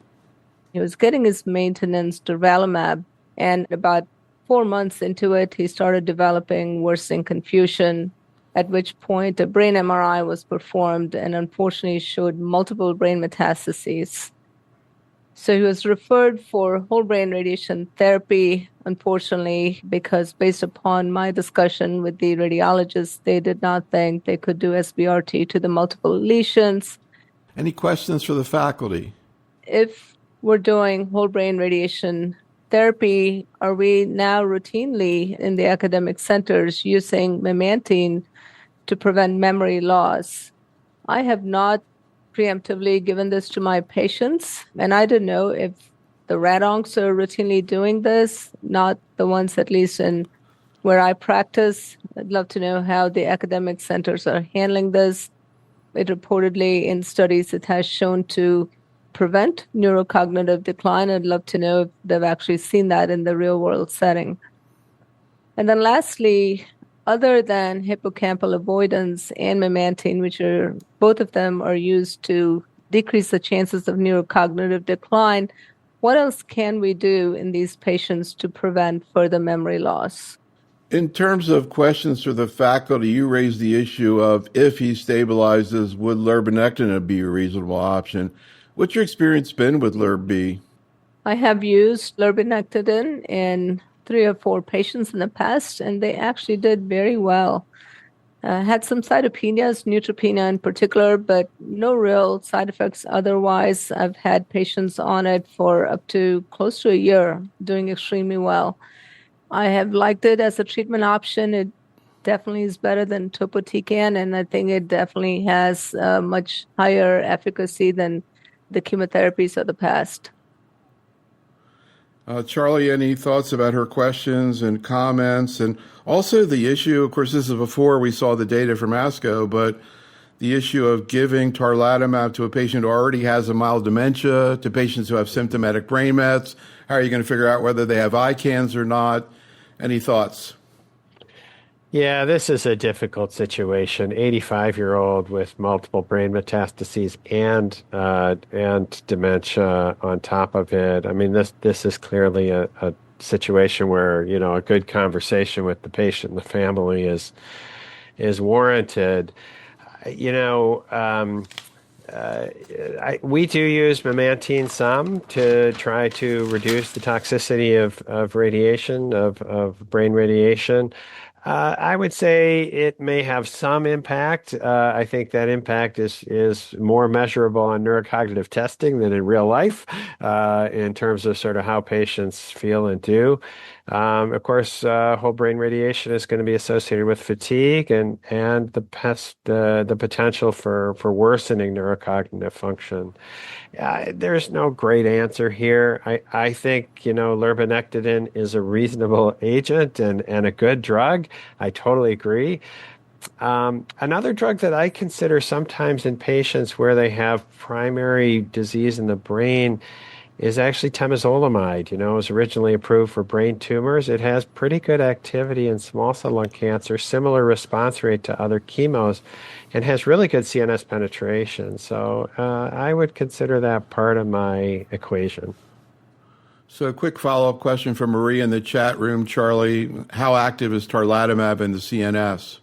He was getting his maintenance durvalumab, and about 4 months into it, he started developing worsening confusion, at which point a brain MRI was performed and unfortunately showed multiple brain metastases. So he was referred for whole brain radiation therapy, unfortunately, because based upon my discussion with the radiologists, they did not think they could do SBRT to the multiple lesions. Any questions for the faculty? If we're doing whole brain radiation therapy, are we now routinely in the academic centers using memantine to prevent memory loss? I have not preemptively given this to my patients, and I don't know if the rad-oncs are routinely doing this, not the ones at least in where I practice. I'd love to know how the academic centers are handling this. It reportedly in studies it has shown to prevent neurocognitive decline. I'd love to know if they've actually seen that in the real world setting. And then lastly, other than hippocampal avoidance and memantine, which are both of them are used to decrease the chances of neurocognitive decline, what else can we do in these patients to prevent further memory loss? In terms of questions for the faculty, you raised the issue of if he stabilizes, would lurbinectedin be a reasonable option? What's your experience been with LURB-B? I have used lurbinectedin in 3 or 4 patients in the past, and they actually did very well. Had some cytopenias, neutropenia in particular, but no real side effects otherwise. I've had patients on it for up to close to a year, doing extremely well. I have liked it as a treatment option. It definitely is better than topotecan, and I think it definitely has much higher efficacy than the chemotherapies of the past. Charlie, any thoughts about her questions and comments? And also the issue, of course, this is before we saw the data from ASCO, but the issue of giving tarlatamab to a patient who already has a mild dementia, to patients who have symptomatic brain mets. How are you going to figure out whether they have ICANS or not? Any thoughts? Yeah, this is a difficult situation. 85-year-old with multiple brain metastases and dementia on top of it. I mean, this is clearly a situation where, you know, a good conversation with the patient and the family is warranted. You know, we do use memantine some to try to reduce the toxicity of radiation, of brain radiation. I would say it may have some impact. I think that impact is more measurable on neurocognitive testing than in real life, in terms of sort of how patients feel and do. Of course, whole brain radiation is going to be associated with fatigue and the potential for worsening neurocognitive function. There's no great answer here. I think, you know, lurbinectedin is a reasonable agent and a good drug. I totally agree. Another drug that I consider sometimes in patients where they have primary disease in the brain is actually temozolomide. You know, it was originally approved for brain tumors. It has pretty good activity in small cell lung cancer, similar response rate to other chemos, and has really good CNS penetration. So I would consider that part of my equation. So a quick follow-up question from Marie in the chat room. Charlie, how active is tarlatamab in the CNS?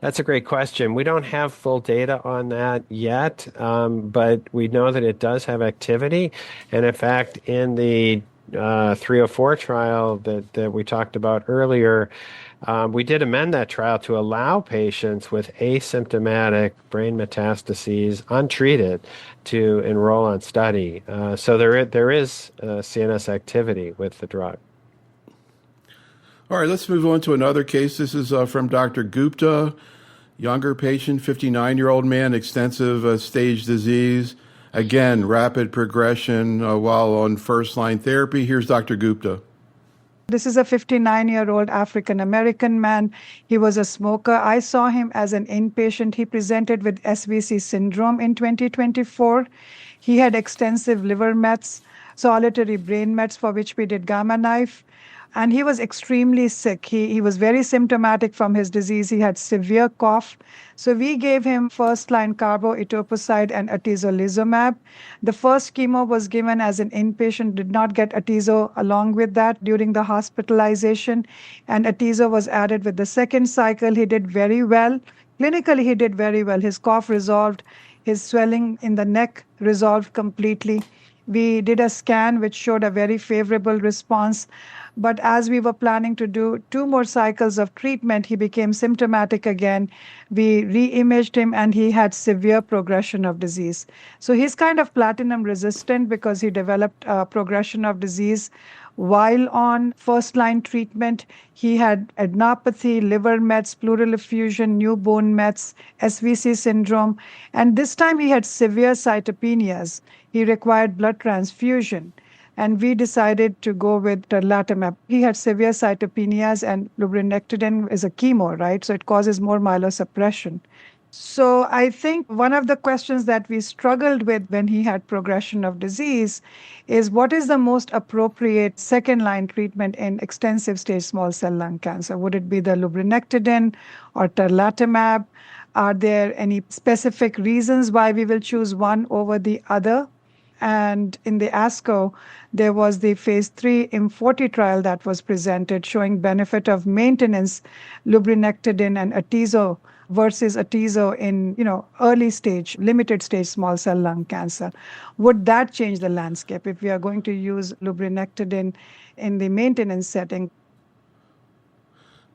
That's a great question. We don't have full data on that yet, but we know that it does have activity. And in fact, in the 304 trial that we talked about earlier, we did amend that trial to allow patients with asymptomatic brain metastases untreated to enroll on study. So there is CNS activity with the drug. All right, let's move on to another case. This is from Dr. Gupta. younger patient, 59-year-old man, extensive stage disease. Again, rapid progression while on first-line therapy. Here's Dr. Gupta. This is a 59-year-old African-American man. He was a smoker. I saw him as an inpatient. He presented with SVC syndrome in 2024. He had extensive liver mets, solitary brain mets for which we did gamma knife. And he was extremely sick. He was very symptomatic from his disease. He had severe cough. So we gave him first-line carboplatin and atezolizumab. The first chemo was given as an inpatient, did not get atezo along with that during the hospitalization. And atezo was added with the second cycle. He did very well. Clinically, he did very well. His cough resolved. His swelling in the neck resolved completely. We did a scan which showed a very favorable response. But as we were planning to do 2 more cycles of treatment, he became symptomatic again. We re-imaged him and he had severe progression of disease. So he's kind of platinum resistant because he developed progression of disease. While on first-line treatment, he had adenopathy, liver mets, pleural effusion, new bone mets, SVC syndrome. And this time he had severe cytopenias. He required blood transfusion. And we decided to go with tarlatamab. He had severe cytopenias, and lurbinectedin is a chemo, right? So it causes more myelosuppression. So I think one of the questions that we struggled with when he had progression of disease is what is the most appropriate second-line treatment in extensive stage small cell lung cancer? Would it be the lurbinectedin or tarlatamab? Are there any specific reasons why we will choose one over the other? And in the ASCO, there was the phase 3 IM40 trial that was presented showing benefit of maintenance lurbinectedin and atezo versus atezo in early stage, limited stage small cell lung cancer. Would that change the landscape if we are going to use lurbinectedin in the maintenance setting?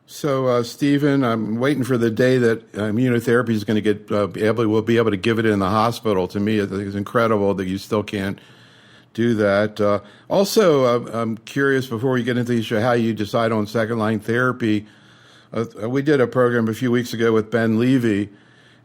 So, Stephen, I'm waiting for the day that immunotherapy is going to we'll be able to give it in the hospital. To me, it's incredible that you still can't do that. Also, I'm curious before we get into the issue how you decide on second-line therapy. We did a program a few weeks ago with Ben Levy,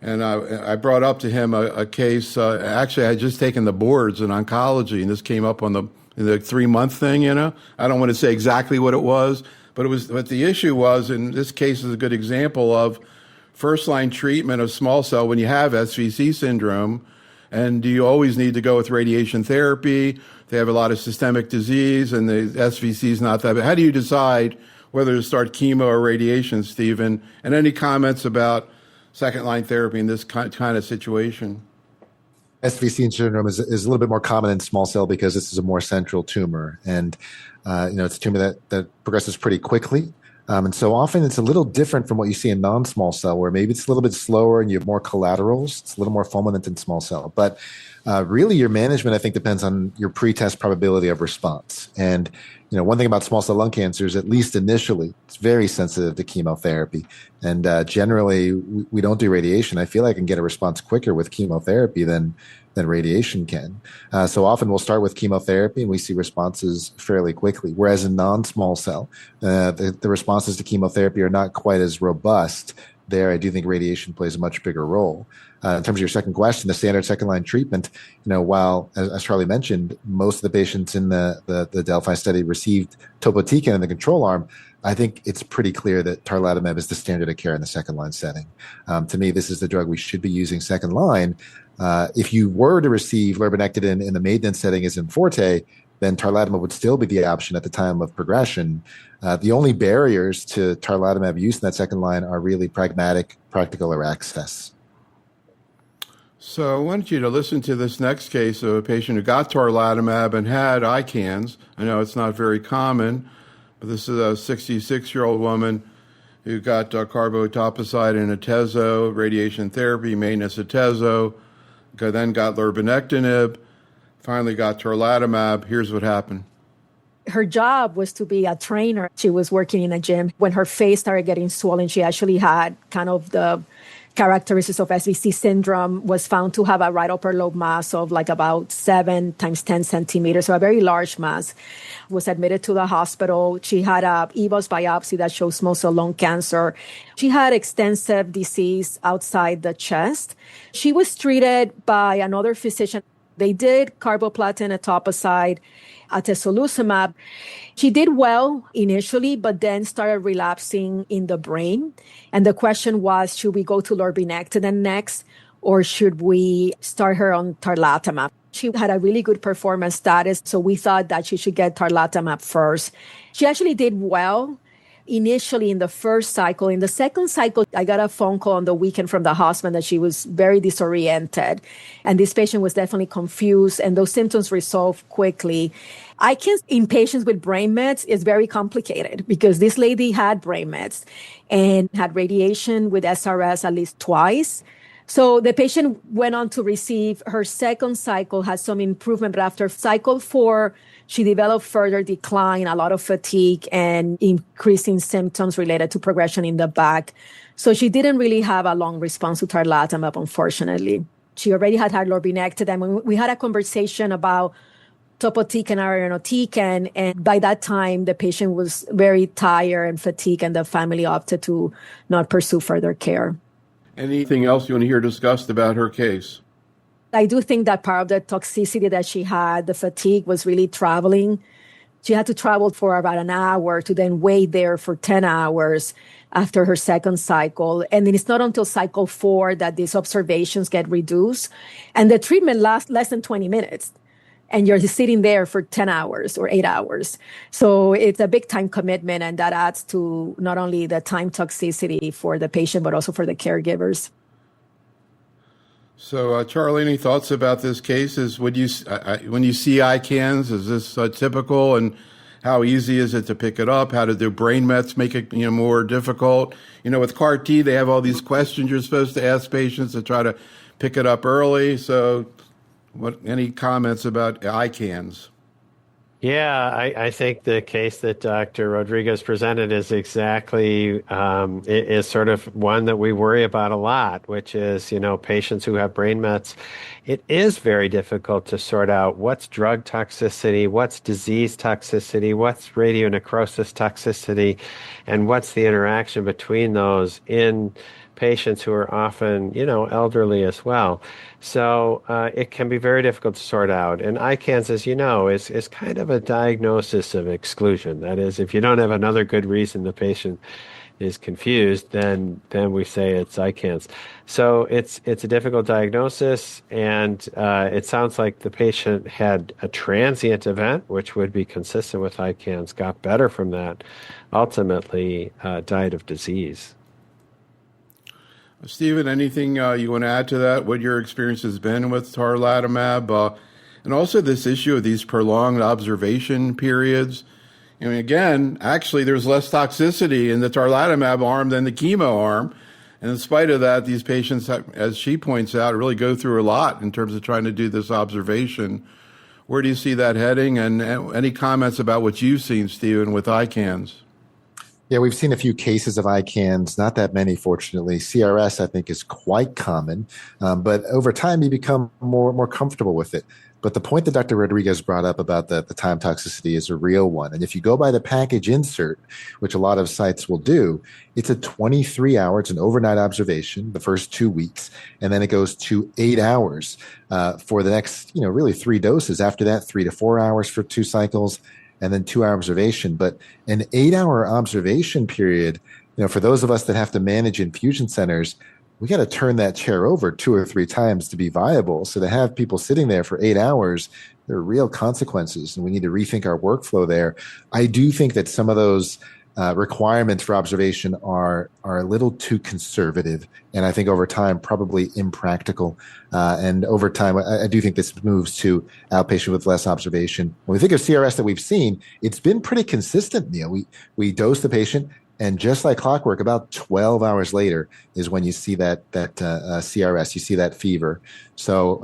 and I brought up to him a case. Actually, I had just taken the boards in oncology, and this came up on the 3-month thing. I don't want to say exactly what it was. But the issue was, and this case is a good example of first-line treatment of small cell when you have SVC syndrome, and do you always need to go with radiation therapy? They have a lot of systemic disease, and the SVC is not that bad. How do you decide whether to start chemo or radiation, Stephen? And any comments about second-line therapy in this kind of situation? SVC syndrome is a little bit more common in small cell because this is a more central tumor. And it's a tumor that progresses pretty quickly. And so often it's a little different from what you see in non-small cell, where maybe it's a little bit slower and you have more collaterals. It's a little more fulminant in small cell. But really your management, I think, depends on your pre-test probability of response. And one thing about small cell lung cancer is, at least initially, it's very sensitive to chemotherapy. And generally, we don't do radiation. I feel I can get a response quicker with chemotherapy than radiation can. So often we'll start with chemotherapy and we see responses fairly quickly. Whereas in non-small cell, the responses to chemotherapy are not quite as robust. There, I do think radiation plays a much bigger role. In terms of your second question, the standard second-line treatment, while, as Charlie mentioned, most of the patients in the Delphi study received topotecan in the control arm, I think it's pretty clear that tarlatamab is the standard of care in the second-line setting. To me, this is the drug we should be using second-line. If you were to receive lurbinectedin in the maintenance setting as in Forte, then tarlatamab would still be the option at the time of progression. The only barriers to tarlatamab use in that second line are really practical, or access. So I want you to listen to this next case of a patient who got tarlatamab and had ICANS. I know it's not very common, but this is a 66-year-old woman who got carboplatin and atezo, radiation therapy, maintenance atezo, then got lurbinectedin, finally got tarlatamab. Here's what happened. Her job was to be a trainer. She was working in a gym. When her face started getting swollen, she actually had kind of the characteristics of SVC syndrome, was found to have a right upper lobe mass of like about 7 times 10 centimeters, so a very large mass. Was admitted to the hospital. She had a EBOS biopsy that shows small cell lung cancer. She had extensive disease outside the chest. She was treated by another physician. They did carboplatin, etoposide, atezolizumab. She did well initially, but then started relapsing in the brain. And the question was, should we go to lurbinectedin next, or should we start her on tarlatamab? She had a really good performance status, so we thought that she should get tarlatamab first. She actually did well initially in the first cycle. In the second cycle, I got a phone call on the weekend from the husband that she was very disoriented. And this patient was definitely confused, and those symptoms resolved quickly. ICANS in patients with brain mets is very complicated because this lady had brain mets and had radiation with SRS at least twice. So the patient went on to receive her second cycle, had some improvement, but after cycle 4, she developed further decline, a lot of fatigue, and increasing symptoms related to progression in the back. So she didn't really have a long response to tarlatamab, unfortunately. She already had lurbinectedin. We had a conversation about topotecan, irinotecan, and by that time, the patient was very tired and fatigued, and the family opted to not pursue further care. Anything else you want to hear discussed about her case? I do think that part of the toxicity that she had, the fatigue, was really traveling. She had to travel for about an hour to then wait there for 10 hours after her second cycle. And then it's not until cycle 4 that these observations get reduced. And the treatment lasts less than 20 minutes. And you're sitting there for 10 hours or 8 hours. So it's a big time commitment, and that adds to not only the time toxicity for the patient, but also for the caregivers. So, Charlie, any thoughts about this case? When you see ICANS, is this typical, and how easy is it to pick it up? How do the brain mets make it more difficult? With CAR T, they have all these questions you're supposed to ask patients to try to pick it up early. So, any comments about ICANS? Yeah, I think the case that Dr. Rodriguez presented is exactly is sort of one that we worry about a lot, which is, patients who have brain mets. It is very difficult to sort out what's drug toxicity, what's disease toxicity, what's radionecrosis toxicity, and what's the interaction between those in patients who are often, elderly as well. So it can be very difficult to sort out. And ICANS, as you know, is kind of a diagnosis of exclusion. That is, if you don't have another good reason the patient is confused, then we say it's ICANS. So it's a difficult diagnosis, and it sounds like the patient had a transient event, which would be consistent with ICANS, got better from that, ultimately died of disease. Stephen, anything you want to add to that? What your experience has been with tarlatamab, and also this issue of these prolonged observation periods? Again, actually, there's less toxicity in the tarlatamab arm than the chemo arm. And in spite of that, these patients, as she points out, really go through a lot in terms of trying to do this observation. Where do you see that heading? And any comments about what you've seen, Stephen, with ICANS? Yeah, we've seen a few cases of ICANS, not that many, fortunately. CRS, I think, is quite common, but over time you become more comfortable with it. But the point that Dr. Rodriguez brought up about the time toxicity is a real one. And if you go by the package insert, which a lot of sites will do, it's a 23 hour, it's an overnight observation, the first 2 weeks, and then it goes to 8 hours for the next, really 3 doses. After that, 3 to 4 hours for 2 cycles, and then 2 hour observation. But an 8 hour observation period, for those of us that have to manage infusion centers, we got to turn that chair over 2 or 3 times to be viable. So to have people sitting there for 8 hours, there are real consequences, and we need to rethink our workflow there. I do think that some of those requirements for observation are a little too conservative, and I think over time probably impractical. And over time, I do think this moves to outpatient with less observation. When we think of CRS that we've seen, it's been pretty consistent. We dose the patient, and just like clockwork, about 12 hours later is when you see that CRS, you see that fever. So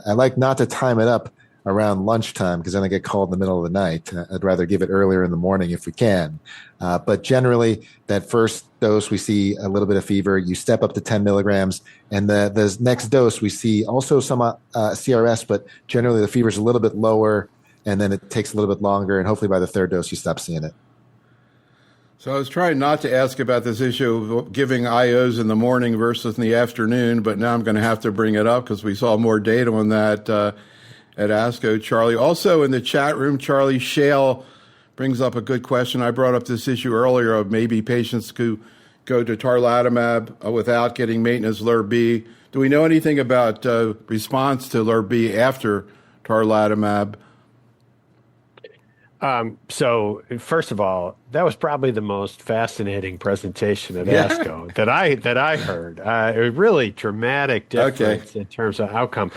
I like not to time it up around lunchtime because then I get called in the middle of the night. I'd rather give it earlier in the morning if we can. But generally, that first dose, we see a little bit of fever. You step up to 10 milligrams. And the next dose, we see also some CRS, but generally the fever is a little bit lower. And then it takes a little bit longer. And hopefully by the third dose, you stop seeing it. So I was trying not to ask about this issue of giving IOs in the morning versus in the afternoon, but now I'm going to have to bring it up because we saw more data on that at ASCO, Charlie. Also in the chat room, Charlie Shale brings up a good question. I brought up this issue earlier of maybe patients who go to tarlatamab without getting maintenance LIRB. Do we know anything about response to LIRB after tarlatamab? So first of all, that was probably the most fascinating presentation at ASCO that I heard. A really dramatic difference in terms of outcome.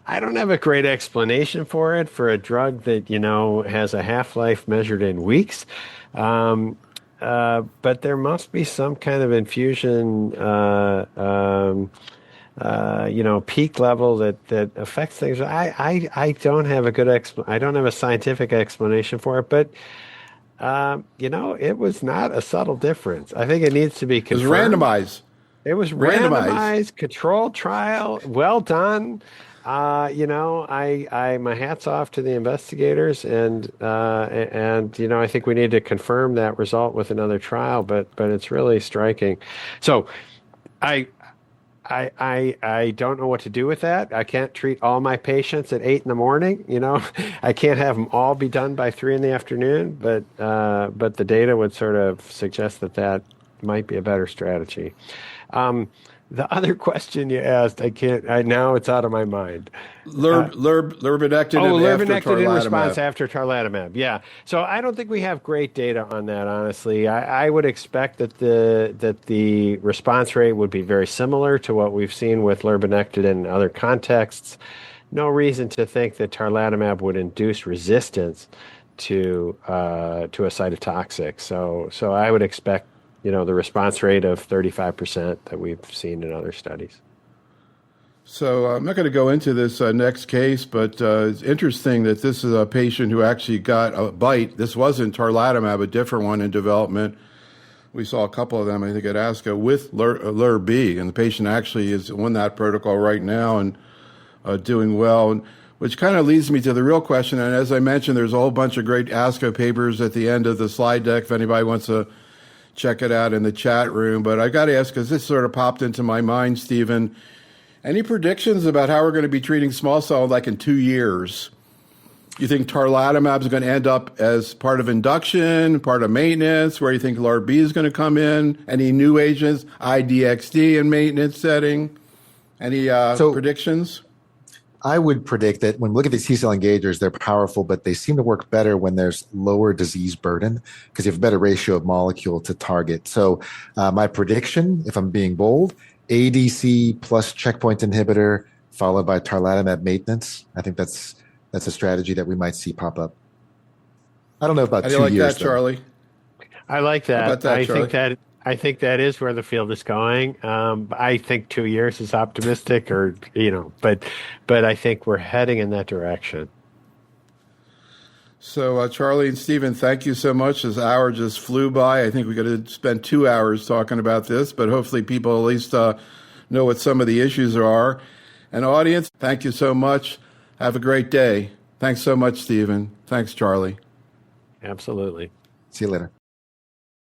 I don't have a great explanation for it for a drug that, has a half-life measured in weeks. But there must be some kind of infusion peak level that affects things. I don't have a good I don't have a scientific explanation for it, but it was not a subtle difference. I think it needs to be confirmed. It was randomized. It was randomized, controlled trial, well done. My hat's off to the investigators, and I think we need to confirm that result with another trial. But it's really striking. So, I don't know what to do with that. I can't treat all my patients at 8 a.m. I can't have them all be done by 3 p.m. But the data would sort of suggest that might be a better strategy. The other question you asked, now it's out of my mind. Lurbinectine in response after tarlatamab. Yeah. So I don't think we have great data on that, honestly. I would expect that the response rate would be very similar to what we've seen with lurbinectine in other contexts. No reason to think that tarlatamab would induce resistance to a cytotoxic. So I would expect the response rate of 35% that we've seen in other studies. So I'm not going to go into this next case, but it's interesting that this is a patient who actually got a bite. This wasn't tarlatamab, a different one in development. We saw a couple of them, I think, at ASCO with LIRB, and the patient actually is on that protocol right now and doing well, which kind of leads me to the real question. And as I mentioned, there's a whole bunch of great ASCO papers at the end of the slide deck if anybody wants to check it out in the chat room. But I got to ask, because this sort of popped into my mind, Stephen, any predictions about how we're going to be treating small cell like in 2 years? You think tarlatamab is going to end up as part of induction, part of maintenance? Where do you think LIRB is going to come in? Any new agents, IDXD in maintenance setting? Any predictions? I would predict that when we look at these T-cell engagers, they're powerful, but they seem to work better when there's lower disease burden because you have a better ratio of molecule to target. So my prediction, if I'm being bold, ADC plus checkpoint inhibitor followed by tarlatamab maintenance. I think that's a strategy that we might see pop up. I don't know about 2 years. How do you like that, Charlie? I like that. How about that, I think that is where the field is going. I think 2 years is optimistic, but I think we're heading in that direction. So, Charlie and Stephen, thank you so much. This hour just flew by. I think we got to spend 2 hours talking about this, but hopefully people at least know what some of the issues are. And audience, thank you so much. Have a great day. Thanks so much, Stephen. Thanks, Charlie. Absolutely. See you later.